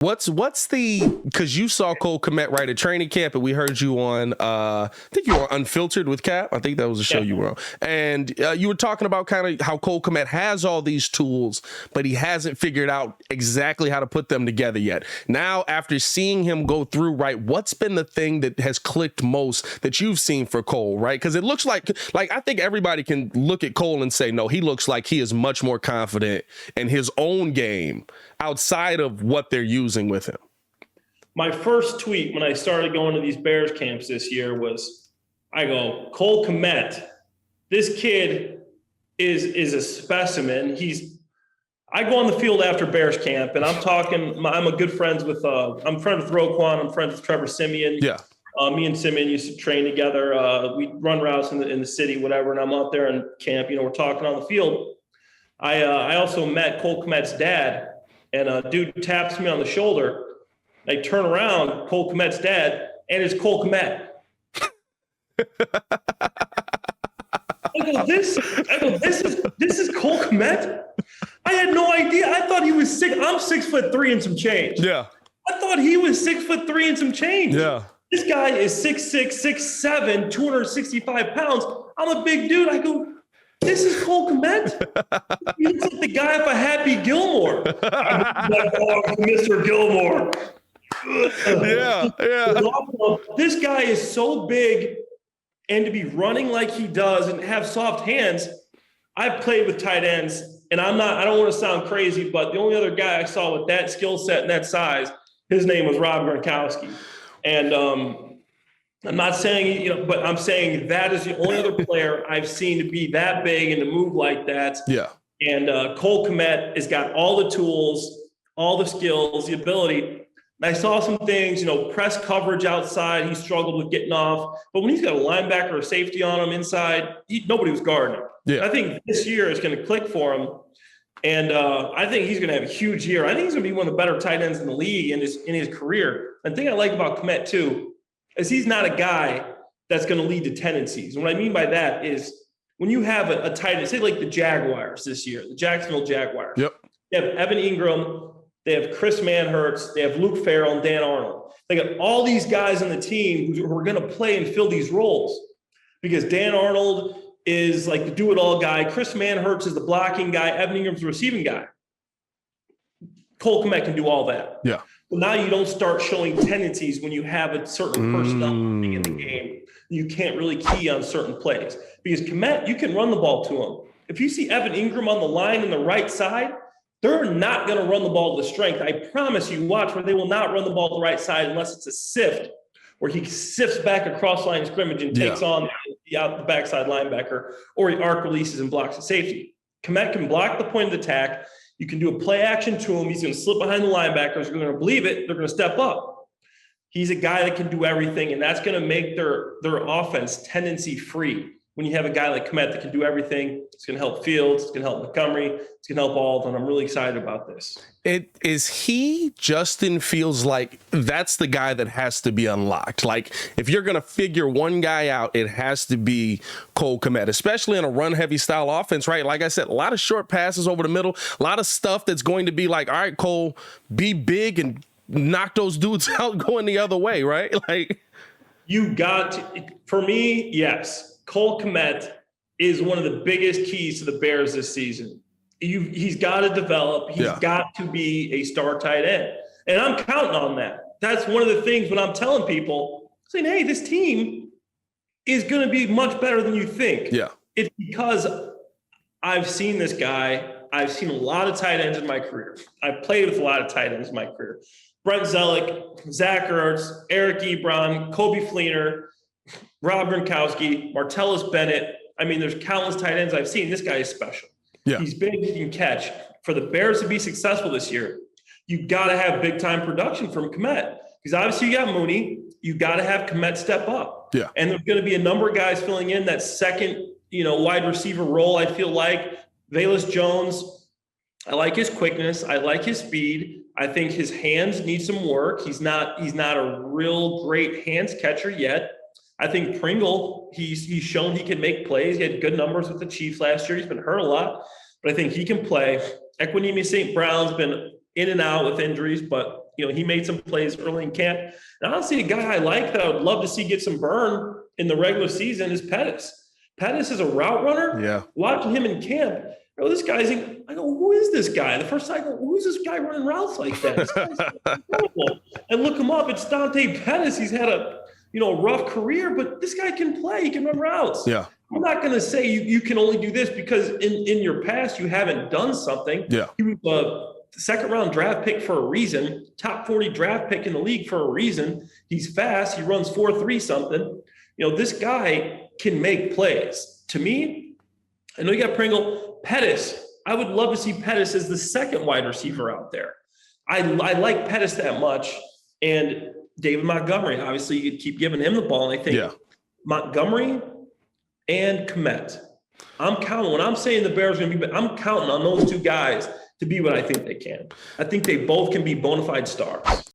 What's the, because you saw Cole Kmet right at training camp, and we heard you on I think you were Unfiltered with Cap. I think that was the show you were on, and you were talking about kind of how Cole Kmet has all these tools, but he hasn't figured out exactly how to put them together yet. Now, after seeing him go through, right, what's been the thing that has clicked most that you've seen for Cole, right? Because it looks like I think everybody can look at Cole and say, no, he looks like he is much more confident in his own game outside of what they're using with him. My first tweet when I started going to these Bears camps this year was, I go, Cole Kmet, this kid is a specimen. I go on the field after Bears camp, and I'm a good friends with, I'm friends with Roquan, I'm friends with Trevor Siemian. Yeah. Me and Siemian used to train together. We run routes in the city, whatever, and I'm out there in camp, we're talking on the field. I also met Cole Kmet's dad, and a dude taps me on the shoulder. I turn around, Cole Kmet's dad, and it's Cole Kmet. I go, this is Cole Kmet? I had no idea. I thought he was I'm 6'3" and some change. Yeah. I thought he was 6'3" and some change. Yeah. This guy is 6'6", 6'7", 265 pounds. I'm a big dude. I go, this is Cole Kmet? He looks like the guy off of Happy Gilmore. Mr. Gilmore. Yeah. This guy is so big, and to be running like he does and have soft hands. I've played with tight ends, and I don't want to sound crazy, but the only other guy I saw with that skill set and that size, his name was Rob Gronkowski. And I'm not saying, but I'm saying that is the only other player I've seen to be that big and to move like that. Yeah. And Cole Kmet has got all the tools, all the skills, the ability. And I saw some things, press coverage outside. He struggled with getting off. But when he's got a linebacker or safety on him inside, nobody was guarding him. Yeah. I think this year is going to click for him. And I think he's going to have a huge year. I think he's going to be one of the better tight ends in the league in his career. And the thing I like about Kmet, too, is he's not a guy that's going to lead to tendencies. And what I mean by that is when you have a tight end, say like the Jaguars this year, the Jacksonville Jaguars. Yep. They have Evan Ingram, they have Chris Manhertz, they have Luke Farrell and Dan Arnold. They got all these guys on the team who are going to play and fill these roles because Dan Arnold is like the do-it-all guy. Chris Manhertz is the blocking guy. Evan Ingram's the receiving guy. Cole Kmet can do all that. Yeah. So now you don't start showing tendencies when you have a certain personnel in the game. You can't really key on certain plays. Because Kmet, you can run the ball to him. If you see Evan Ingram on the line in the right side, they're not going to run the ball to the strength. I promise you, watch where they will not run the ball to the right side unless it's a sift where he sifts back across line of scrimmage and takes on the backside linebacker, or he arc releases and blocks the safety. Kmet can block the point of attack. You can do a play action to him. He's going to slip behind the linebackers. They're going to believe it. They're going to step up. He's a guy that can do everything, and that's going to make their offense tendency free. When you have a guy like Kmet that can do everything, it's going to help Fields, it's going to help Montgomery, it's going to help all of them. I'm really excited about this. Justin feels like that's the guy that has to be unlocked. Like, if you're going to figure one guy out, it has to be Cole Kmet, especially in a run-heavy style offense, right? Like I said, a lot of short passes over the middle, a lot of stuff that's going to be like, all right, Cole, be big and knock those dudes out going the other way, right? Like, you got to, for me, yes. Cole Kmet is one of the biggest keys to the Bears this season. He's got to develop. He's got to be a star tight end. And I'm counting on that. That's one of the things when I'm telling people, saying, hey, this team is going to be much better than you think. Yeah. It's because I've seen this guy. I've seen a lot of tight ends in my career. I've played with a lot of tight ends in my career. Brent Zellick, Zach Ertz, Eric Ebron, Kobe Fleener, Rob Gronkowski, Martellus Bennett. I mean, there's countless tight ends I've seen. This guy is special. Yeah. He's big, he can catch. For the Bears to be successful this year, you got to have big-time production from Kmet. Because obviously you got Mooney. You got to have Kmet step up. Yeah. And there's going to be a number of guys filling in that second, wide receiver role, I feel like. Velus Jones, I like his quickness. I like his speed. I think his hands need some work. He's not a real great hands catcher yet. I think Pringle, he's shown he can make plays. He had good numbers with the Chiefs last year. He's been hurt a lot, but I think he can play. Equinemi St. Brown's been in and out with injuries, but he made some plays early in camp. And honestly, a guy I like that I would love to see get some burn in the regular season is Pettis. Pettis is a route runner. Yeah. Watching him in camp, this guy's, I go, who is this guy? The first time I go, who's this guy running routes like that? This guy's incredible. And look him up. It's Dante Pettis. He's had a rough career, but this guy can play. He can run routes. Yeah. I'm not going to say you can only do this because in your past you haven't done something. Yeah. He was a second-round draft pick for a reason, top 40 draft pick in the league for a reason. He's fast. He runs 4.3 something. This guy can make plays. To me, I know you got Pringle. Pettis, I would love to see Pettis as the second wide receiver out there. I like Pettis that much. And David Montgomery, obviously, you could keep giving him the ball. And I think Montgomery and Kmet. I'm counting. When I'm saying the Bears are going to be, I'm counting on those two guys to be what I think they can. I think they both can be bona fide stars.